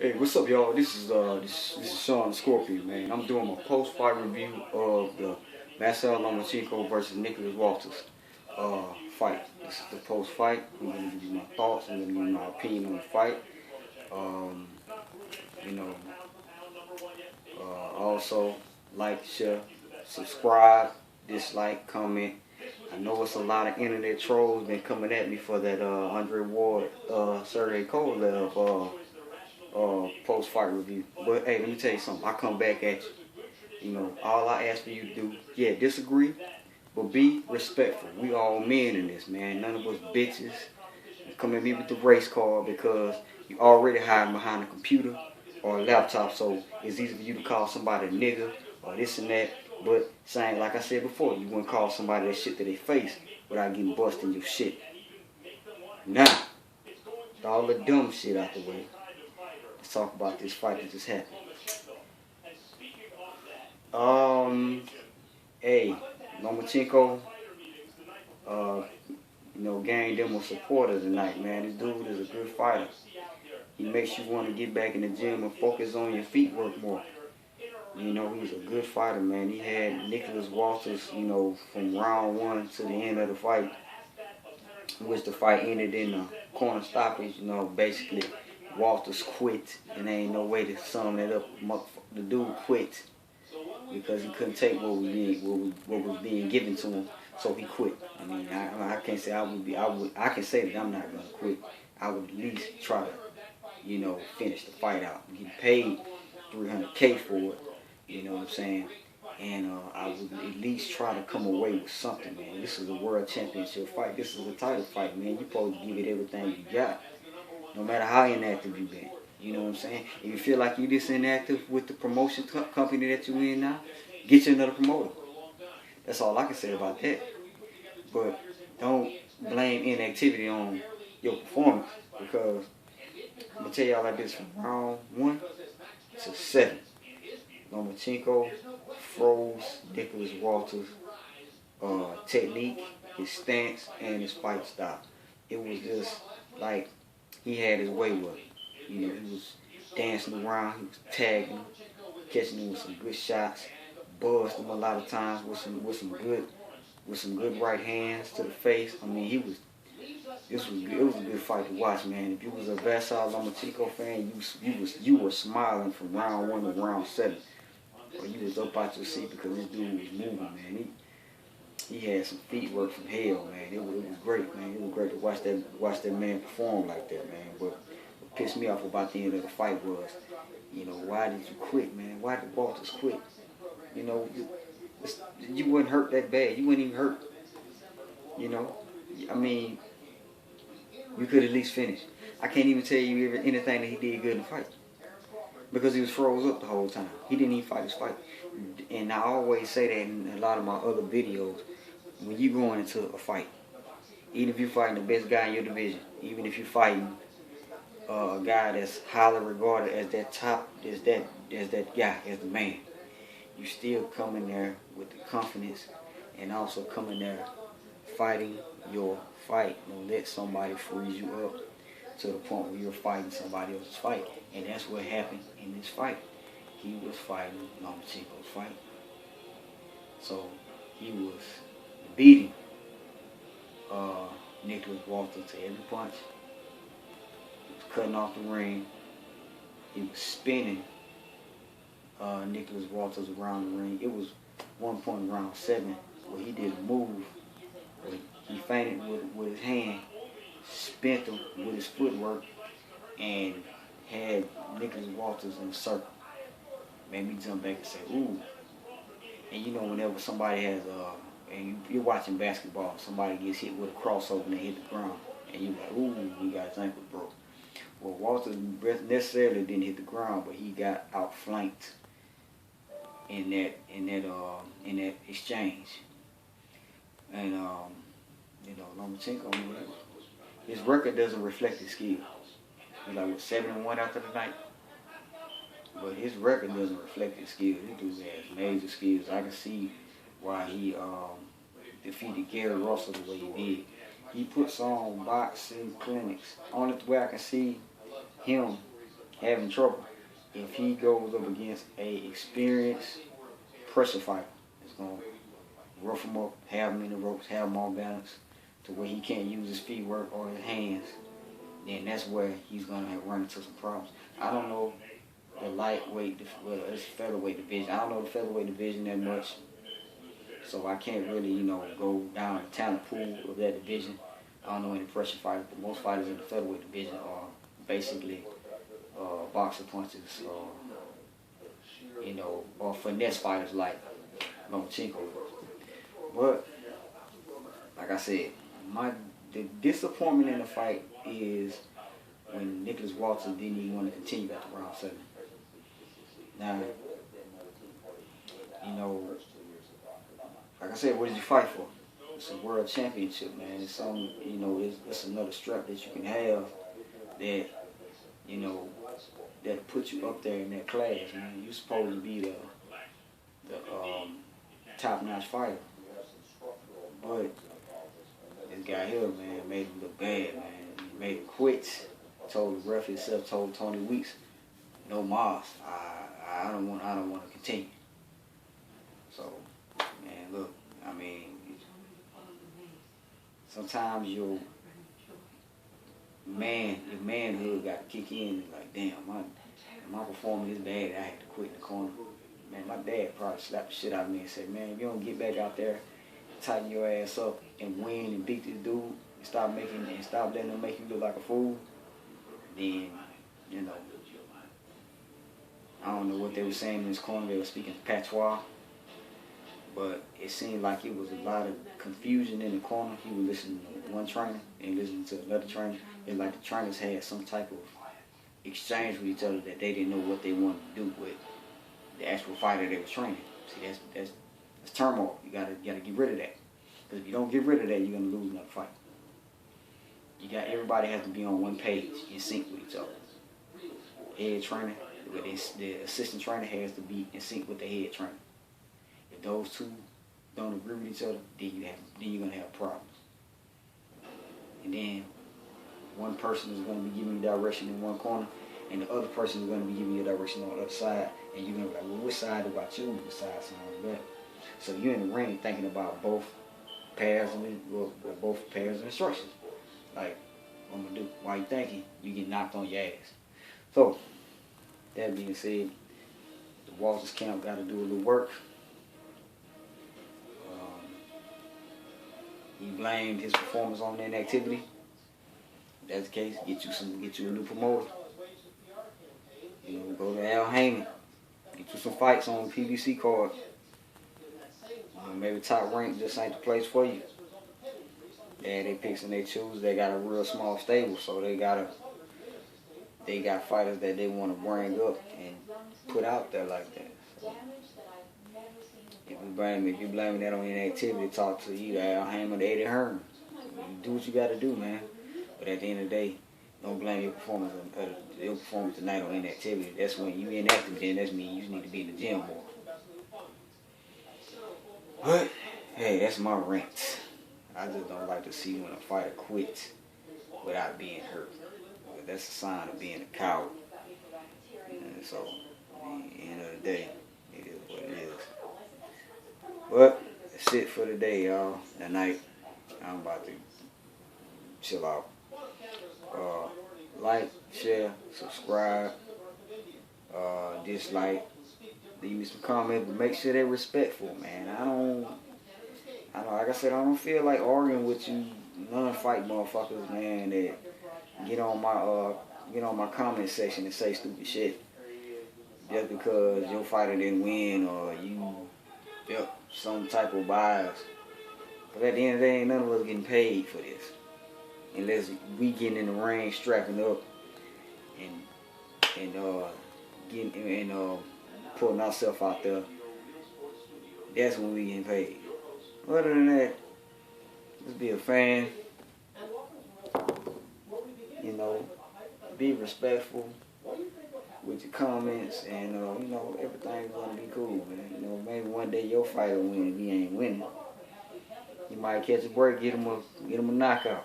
Hey, what's up, y'all? This is Sean the Scorpion, man. I'm doing my post-fight review of the Vasyl Lomachenko versus Nicholas Walters fight. This is the post-fight. I'm gonna give you my thoughts. I'm gonna give you my opinion on the fight. Um, you know, also like, share, subscribe, dislike, comment. I know it's a lot of internet trolls been coming at me for that Andre Ward, Sergey Kovalev post-fight review. But hey, let me tell you something. I come back at you. You know, all I ask for you to do, yeah, disagree, but be respectful. We all men in this, man. None of us bitches. Come at me with the race card because you already hiding behind a computer or a laptop, so it's easy for you to call somebody a nigga or this and that. But saying, like I said before, you wouldn't call somebody that shit to their face without getting busted in your shit. Now, all the dumb shit out the way. Let's talk about this fight that just happened. Hey, Lomachenko, gained them a supporter tonight, man. This dude is a good fighter. He makes you want to get back in the gym and focus on your feet work more. You know, he's a good fighter, man. He had Nicholas Walters, from round one to the end of the fight, which the fight ended in a corner stoppage. Basically, Walters quit, and there ain't no way to sum that up. The dude quit because he couldn't take what was being given to him, so he quit. I mean, I can't say I can say that I'm not gonna quit. I would at least try to, finish the fight out. Get paid $300K for it. You know what I'm saying? And I would at least try to come away with something, man. This is a world championship fight. This is a title fight, man. You're supposed to give it everything you got, no matter how inactive you've been. You know what I'm saying? If you feel like you're this inactive with the promotion company that you're in now, get you another promoter. That's all I can say about that. But don't blame inactivity on your performance, because I'm going to tell y'all like this: from round 1 to 7, Lomachenko froze Nicholas Walters' technique, his stance, and his fight style. It was just like he had his way with it. He was dancing around, he was tagging him, catching him with some good shots, buzzed him a lot of times with some good right hands to the face. I mean, it was a good fight to watch, man. If you was a Vasyl Lomachenko fan, you were smiling from round 1 to round 7. Or you was up out your seat because this dude was moving, man. He had some feet work from hell, man. It was great, man. It was great to watch that man perform like that, man. But what pissed me off about the end of the fight was, why did you quit, man? Why did Walters quit? You wouldn't hurt that bad. You wouldn't even hurt. I mean, you could at least finish. I can't even tell you anything that he did good in the fight, because he was froze up the whole time. He didn't even fight his fight. And I always say that in a lot of my other videos, when you going into a fight, even if you're fighting the best guy in your division, even if you're fighting a guy that's highly regarded as that guy, as the man, you still come in there with the confidence, and also come in there fighting your fight. Don't let somebody freeze you up to the point where you're fighting somebody else's fight. And that's what happened in this fight. He was fighting Lomachenko's fight. So he was beating Nicholas Walters to every punch. He was cutting off the ring. He was spinning Nicholas Walters around the ring. It was one point in round 7 where he did a move where he feinted with his hand, spent him with his footwork, and had Nicholas Walters in a circle. Made me jump back and say, ooh. And whenever somebody has, and you're watching basketball, somebody gets hit with a crossover and they hit the ground, and you're like, ooh, he got his ankle broke. Well, Walters necessarily didn't hit the ground, but he got outflanked in that exchange. And Lomachenko, man, his record doesn't reflect his skill. He's like, 7-1 after the night? But his record doesn't reflect his skills. This dude has major skills. I can see why he defeated Gary Russell the way he did. He puts on boxing clinics. Only way I can see him having trouble. If he goes up against a experienced pressure fighter, it's going to rough him up, have him in the ropes, have him off balance, to where he can't use his feet work or his hands, then that's where he's going to run into some problems. I don't know the lightweight, well, it's featherweight division. I don't know the featherweight division that much, so I can't really, you know, go down the talent pool of that division. I don't know any pressure fighters, but most fighters in the featherweight division are basically boxer punches, you know, or finesse fighters like Lomachenko. But like I said, the disappointment in the fight is when Nicholas Walters didn't even want to continue after round 7. Now, you know, like I said, what did you fight for? It's a world championship, man. It's some, you know, it's another strap that you can have that, you know, that put you up there in that class, man. You're supposed to be the top-notch fighter. But this guy here, man, made him look bad, man. He made him quit. Told the ref himself, told Tony Weeks, no mas. I don't want to continue. So, man, look, I mean, sometimes your manhood got to kick in. Like, damn, my performance is bad. I had to quit in the corner. Man, my dad probably slapped the shit out of me and said, man, if you don't get back out there, tighten your ass up and win and beat this dude, and stop letting him make you look like a fool, then, you know, I don't know what they were saying in this corner. They were speaking patois, but it seemed like it was a lot of confusion in the corner. He was listening to one trainer and listening to another trainer. It's like the trainers had some type of exchange with each other that they didn't know what they wanted to do with the actual fighter they was training. See, that's turmoil. You gotta get rid of that. Because if you don't get rid of that, you're gonna lose another fight. Everybody has to be on one page, in sync with each other. Head trainer, the assistant trainer has to be in sync with the head trainer. If those two don't agree with each other, then you're gonna have problems. And then one person is gonna be giving you direction in one corner, and the other person is gonna be giving you direction on the other side, and you're gonna be like, well, which side do I choose? Which side sounds better? So you're in the ring thinking about both pairs of instructions. Like, what I'm gonna do? While you thinking, you get knocked on your ass. So, that being said, the Walters camp got to do a little work. He blamed his performance on the inactivity. If that's the case, get you a new promoter. You know, go to Al Heyman. Get you some fights on the PBC card. Maybe Top Rank just ain't the place for you. Yeah, they picks and they choose. They got a real small stable, so they got fighters that they want to bring up and put out there like that. So if you blame that on inactivity, talk to either Al Heyman or Eddie Hearn. You do what you got to do, man. But at the end of the day, don't blame your performance tonight on inactivity. That's when you inactive, then that means you need to be in the gym more. But hey, that's my rant. I just don't like to see when a fighter quits without being hurt. That's a sign of being a coward. And so, at the end of the day, it is what it is. But that's it for today, y'all. Tonight, I'm about to chill out. Like, share, subscribe, dislike, leave me some comments, but make sure they're respectful, man. I don't, like I said, I don't feel like arguing with you non-fight motherfuckers, man, that get on my comment section and say stupid shit just because your fighter didn't win or you felt some type of bias. But at the end of the day, none of us getting paid for this. Unless we getting in the ring, strapping up, and putting ourselves out there. That's when we getting paid. Other than that, just be a fan. You know, be respectful with your comments, and you know, everything's gonna be cool, man. You know, maybe one day your fighter win if he ain't winning. You might catch a break, get him a knockout.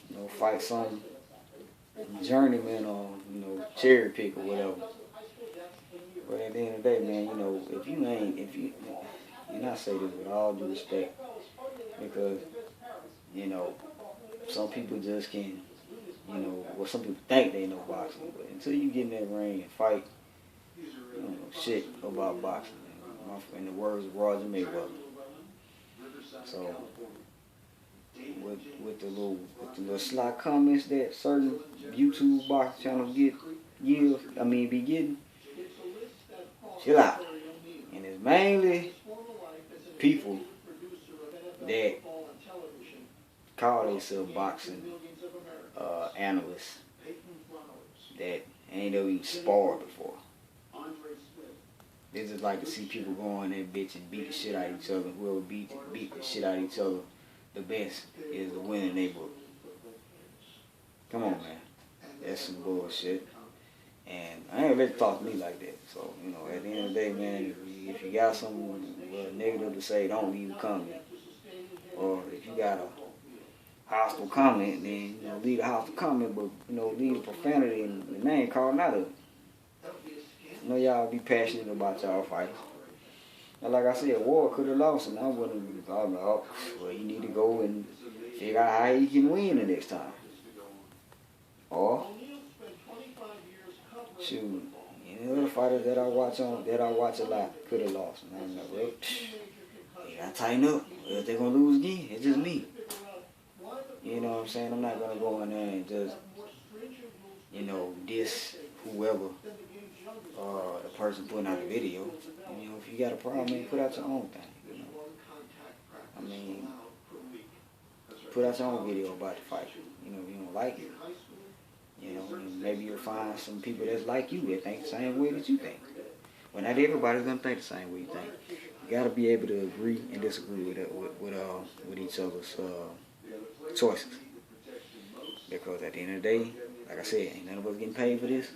You know, fight some journeyman or, you know, cherry pick or whatever. But at the end of the day, man, you know, and I say this with all due respect, because, you know, some people just can, you know, well, some people think they know boxing, but until you get in that ring and fight, you don't know shit about boxing. In the words of Roger Mayweather. So, with the little sly comments that certain YouTube boxing channels be getting, chill out. And it's mainly people that call themselves boxing analysts that ain't never even sparred before. They just like to see people go in that bitch and beat the shit out of each other. Whoever beat the shit out of each other the best is the winning they book. Come on, man. That's some bullshit. And I ain't let you talk to me like that. So, you know, at the end of the day, man, if you got something negative to say, don't leave a comment. Or if you got a hostile comment, then, you know, leave the hostile comment, but, you know, leave the profanity and the name calling out of it. I know y'all be passionate about y'all fights. And like I said, Ward could have lost, and I wouldn't be talking about, well, you need to go and figure out how you can win the next time. Or, shoot, any other fighters that I watch a lot could have lost. And I'm like, well, you gotta tighten up. If they're gonna lose again, it's just me. You know what I'm saying? I'm not gonna go in there and just, you know, diss whoever. The person putting out the video. And, you know, if you got a problem, man, put out your own thing. You know, I mean, put out your own video about the fight. You know, if you don't like it, you know, maybe you'll find some people that's like you that think the same way that you think. Well, not everybody's gonna think the same way you think. You gotta be able to agree and disagree with each other's choices. Because at the end of the day, like I said, ain't none of us getting paid for this.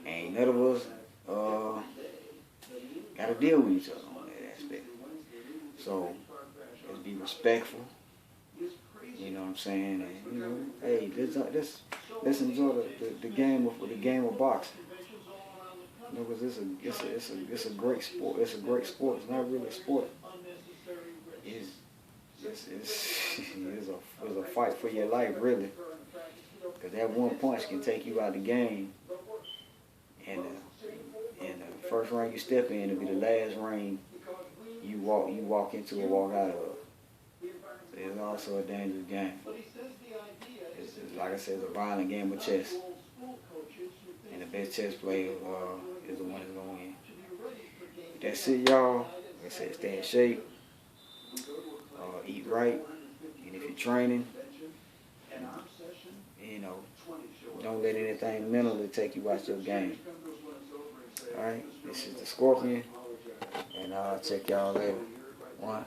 Ain't none of us gotta deal with each other on that aspect. So let's be respectful. You know what I'm saying? And, you know, hey, let's enjoy the game of boxing. You know, because it's a great sport. It's a great sport. It's not really a sport. It's a fight for your life, really. Because that one punch can take you out of the game. And the first ring you step in will be the last ring you walk into or walk out of. So it's also a dangerous game. It's like I said, it's a violent game of chess. And the best chess player is the one that's going to win. That's it, y'all. Like I said, stay in shape. Eat right. And if you're training, you know, don't let anything mentally take you out your game. Alright, this is the Scorpion, and I'll check y'all later. One.